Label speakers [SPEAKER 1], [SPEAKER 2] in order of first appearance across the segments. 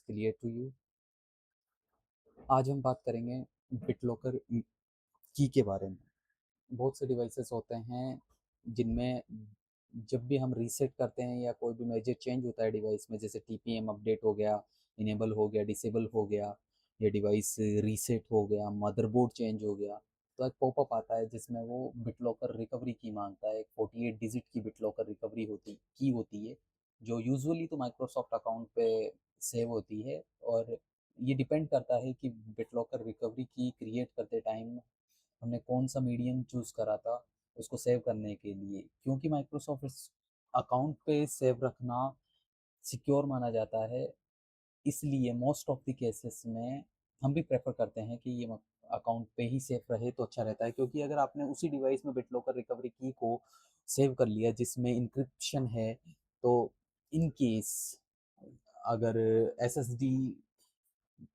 [SPEAKER 1] Clear to you. आज हम बात करेंगे बिटलॉकर की के बारे में। बहुत से डिवाइसेस होते हैं जिनमें जब भी हम रीसेट करते हैं या कोई भी मेजर चेंज होता है डिवाइस में, जैसे टीपीएम अपडेट हो गया, इनेबल हो गया, डिसेबल हो गया, या डिवाइस रीसेट हो गया, मदरबोर्ड चेंज हो गया, तो एक पॉपअप आता है जिसमें वो बिटलॉकर रिकवरी की मांगता है। एक 48 डिजिट की बिटलॉकर रिकवरी होती है, जो यूजुअली तो माइक्रोसॉफ्ट अकाउंट पे सेव होती है। और ये डिपेंड करता है कि बिटलॉकर रिकवरी की क्रिएट करते टाइम हमने कौन सा मीडियम चूज करा था उसको सेव करने के लिए, क्योंकि माइक्रोसॉफ्ट अकाउंट पे सेव रखना सिक्योर माना जाता है। इसलिए मोस्ट ऑफ द केसेस में हम भी प्रेफर करते हैं कि ये अकाउंट पे ही सेफ रहे तो अच्छा रहता है, क्योंकि अगर आपने उसी डिवाइस में बिटलॉकर रिकवरी की को सेव कर लिया जिसमें इंक्रिप्शन है, तो इन केस अगर एसएसडी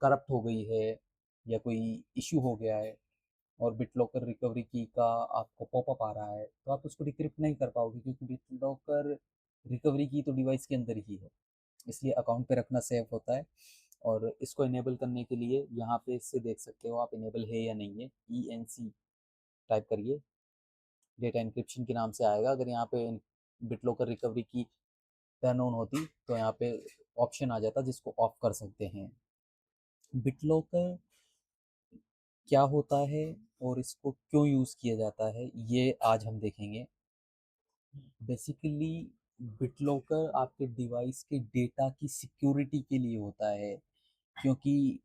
[SPEAKER 1] करप्ट हो गई है या कोई इश्यू हो गया है और बिटलॉकर रिकवरी की का आपको पॉपअप आ रहा है, तो आप उसको डिक्रिप्ट नहीं कर पाओगे, क्योंकि बिटलॉकर रिकवरी की तो डिवाइस के अंदर ही है। इसलिए अकाउंट पे रखना सेफ होता है। और इसको इनेबल करने के लिए यहाँ पे इससे देख सकते हो आप इनेबल है या नहीं है। ENC टाइप करिए, डेटा इंक्रिप्शन के नाम से आएगा। अगर यहाँ पे बिटलॉकर रिकवरी की टर्न ऑन होती तो यहाँ पे ऑप्शन आ जाता जिसको ऑफ कर सकते हैं। बिटलॉकर क्या होता है और इसको क्यों यूज़ किया जाता है, ये आज हम देखेंगे। बेसिकली बिटलॉकर आपके डिवाइस के डेटा की सिक्योरिटी के लिए होता है, क्योंकि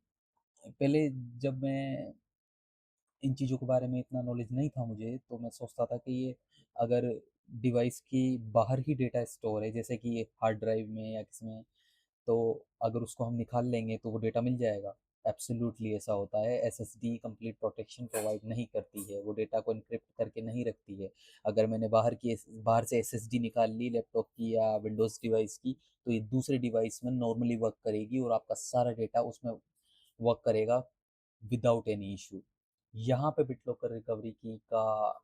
[SPEAKER 1] पहले जब मैं इन चीज़ों के बारे में इतना नॉलेज नहीं था मुझे, तो मैं सोचता था कि ये अगर डिवाइस के बाहर ही डेटा स्टोर है, जैसे कि ये हार्ड ड्राइव में या किसमें, तो अगर उसको हम निकाल लेंगे तो वो डेटा मिल जाएगा। एब्सोल्युटली ऐसा होता है। एसएसडी कंप्लीट प्रोटेक्शन प्रोवाइड नहीं करती है, वो डेटा को इनक्रिप्ट करके नहीं रखती है। अगर मैंने बाहर से एसएसडी निकाल ली लैपटॉप की या विंडोज़ डिवाइस की, तो ये दूसरे डिवाइस में नॉर्मली वर्क करेगी और आपका सारा डेटा उसमें वर्क करेगा विदाउट एनी इशू। यहाँ पे बिटलॉकर रिकवरी की का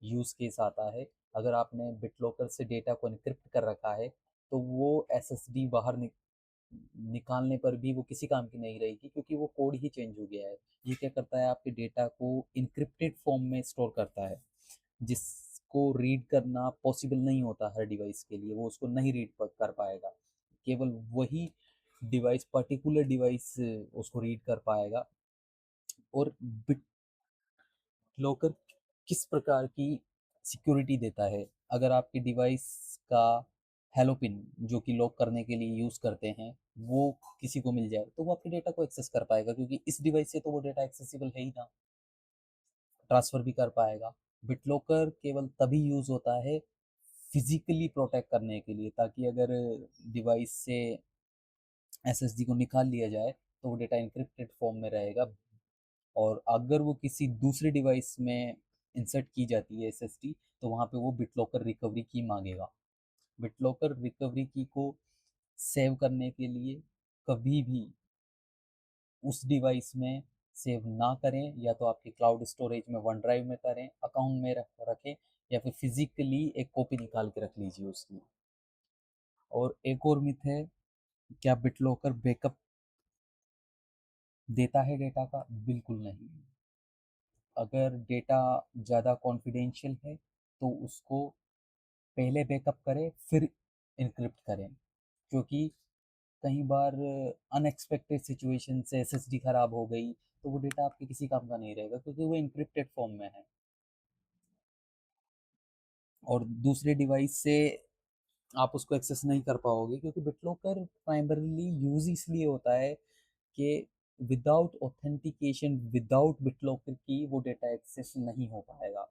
[SPEAKER 1] यूज़ केस आता है। अगर आपने बिटलॉकर से डेटा को एन्क्रिप्ट कर रखा है, तो वो एसएसडी बाहर निकालने पर भी वो किसी काम की नहीं रहेगी, क्योंकि वो कोड ही चेंज हो गया है। ये क्या करता है, आपके डेटा को इनक्रिप्टेड फॉर्म में स्टोर करता है, जिसको रीड करना पॉसिबल नहीं होता हर डिवाइस के लिए। वो उसको नहीं रीड कर पाएगा, केवल वही डिवाइस, पर्टिकुलर डिवाइस उसको रीड कर पाएगा। और लॉकर किस प्रकार की सिक्योरिटी देता है, अगर आपके डिवाइस का हेलो पिन जो कि लॉक करने के लिए यूज़ करते हैं वो किसी को मिल जाए, तो वो आपके डेटा को एक्सेस कर पाएगा, क्योंकि इस डिवाइस से तो वो डेटा एक्सेसिबल है ही ना, ट्रांसफ़र भी कर पाएगा। बिटलॉकर केवल तभी यूज़ होता है फिजिकली प्रोटेक्ट करने के लिए, ताकि अगर डिवाइस से एसएसडी को निकाल लिया जाए तो वो डेटा इंक्रिप्टेड फॉर्म में रहेगा। और अगर वो किसी दूसरे डिवाइस में इंसर्ट की जाती है एसएसडी, तो वहाँ पे वो बिटलॉकर रिकवरी की मांगेगा। बिटलॉकर रिकवरी की को सेव करने के लिए कभी भी उस डिवाइस में सेव ना करें, या तो आपकी क्लाउड स्टोरेज में वन ड्राइव में करें, अकाउंट में रखें, या फिर फिजिकली एक कॉपी निकाल के रख लीजिए उसकी। और एक और मिथ है, क्या बिटलॉकर बैकअप देता है डेटा का? बिल्कुल नहीं। अगर डेटा ज़्यादा कॉन्फिडेंशियल है तो उसको पहले बैकअप करें फिर इनक्रिप्ट करें, क्योंकि कई बार अनएक्सपेक्टेड सिचुएशन से एसएसडी खराब हो गई तो वो डेटा आपके किसी काम का नहीं रहेगा, क्योंकि वो इनक्रिप्टेड फॉर्म में है। और दूसरे डिवाइस से आप उसको एक्सेस नहीं कर पाओगे, क्योंकि बिटलॉकर प्राइमरीली यूज इसलिए होता है कि विदाउट ऑथेंटिकेशन, विदाउट बिटलॉकर की वो डेटा एक्सेस नहीं हो पाएगा।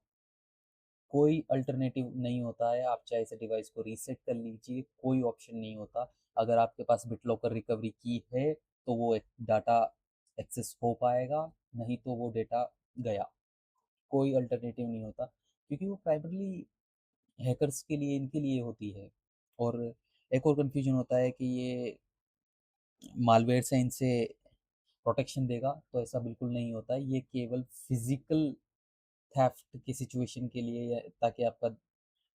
[SPEAKER 1] कोई अल्टरनेटिव नहीं होता है, आप चाहे से डिवाइस को रीसेट कर लीजिए, कोई ऑप्शन नहीं होता। अगर आपके पास बिटलॉकर रिकवरी की है तो वो डाटा एक्सेस हो पाएगा, नहीं तो वो डेटा गया। कोई अल्टरनेटिव नहीं होता, क्योंकि वो प्राइमरली हैकर्स के लिए, इनके लिए होती है। और एक और कन्फ्यूजन होता है कि ये मालवेयर से इनसे प्रोटेक्शन देगा, तो ऐसा बिल्कुल नहीं होता है। ये केवल फिजिकल थेफ्ट की सिचुएशन के लिए, ताकि आपका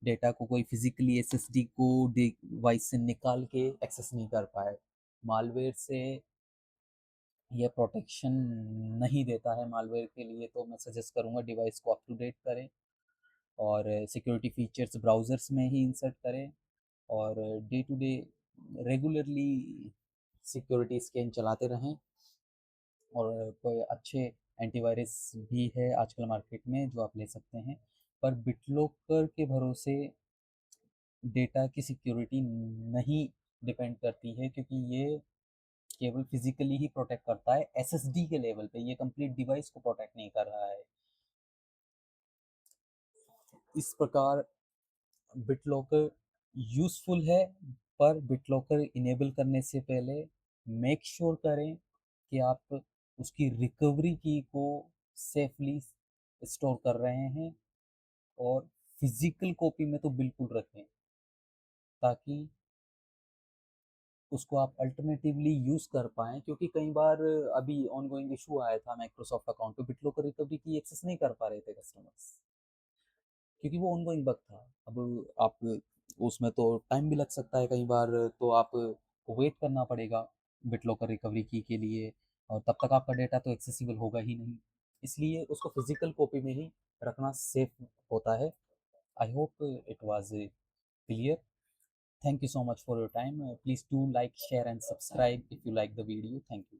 [SPEAKER 1] डेटा को कोई फिजिकली एसएसडी को डिवाइस से निकाल के एक्सेस नहीं कर पाए। मालवेयर से यह प्रोटेक्शन नहीं देता है। मालवेयर के लिए तो मैं सजेस्ट करूँगा डिवाइस को अप टू डेट करें और सिक्योरिटी फीचर्स ब्राउज़र्स में ही इंसर्ट करें और day to day regularly security scan चलाते रहें। और कोई अच्छे एंटीवायरस भी है आजकल मार्केट में जो आप ले सकते हैं, पर बिटलॉकर के भरोसे डेटा की सिक्योरिटी नहीं डिपेंड करती है, क्योंकि ये केवल फिजिकली ही प्रोटेक्ट करता है एसएसडी के लेवल पे, ये कंप्लीट डिवाइस को प्रोटेक्ट नहीं कर रहा है। इस प्रकार बिटलॉकर यूज़फुल है, पर बिटलॉकर इनेबल करने से पहले मेक श्योर करें कि आप उसकी रिकवरी की को सेफली स्टोर कर रहे हैं, और फिजिकल कॉपी में तो बिल्कुल रखें, ताकि उसको आप अल्टरनेटिवली यूज़ कर पाएँ। क्योंकि कई बार अभी ऑनगोइंग इशू आया था माइक्रोसॉफ्ट अकाउंट पे, बिटलॉकर रिकवरी की एक्सेस नहीं कर पा रहे थे कस्टमर्स, क्योंकि वो ऑनगोइंग बग था। अब आप उसमें तो टाइम भी लग सकता है कई बार, तो आपको वेट करना पड़ेगा बिटलॉकर रिकवरी की के लिए, और तब तक आपका डेटा तो एक्सेसिबल होगा ही नहीं। इसलिए उसको फिजिकल कॉपी में ही रखना सेफ होता है। I hope it was clear. Thank you so much for your time. Please do like, share, and subscribe if you like the video. Thank you.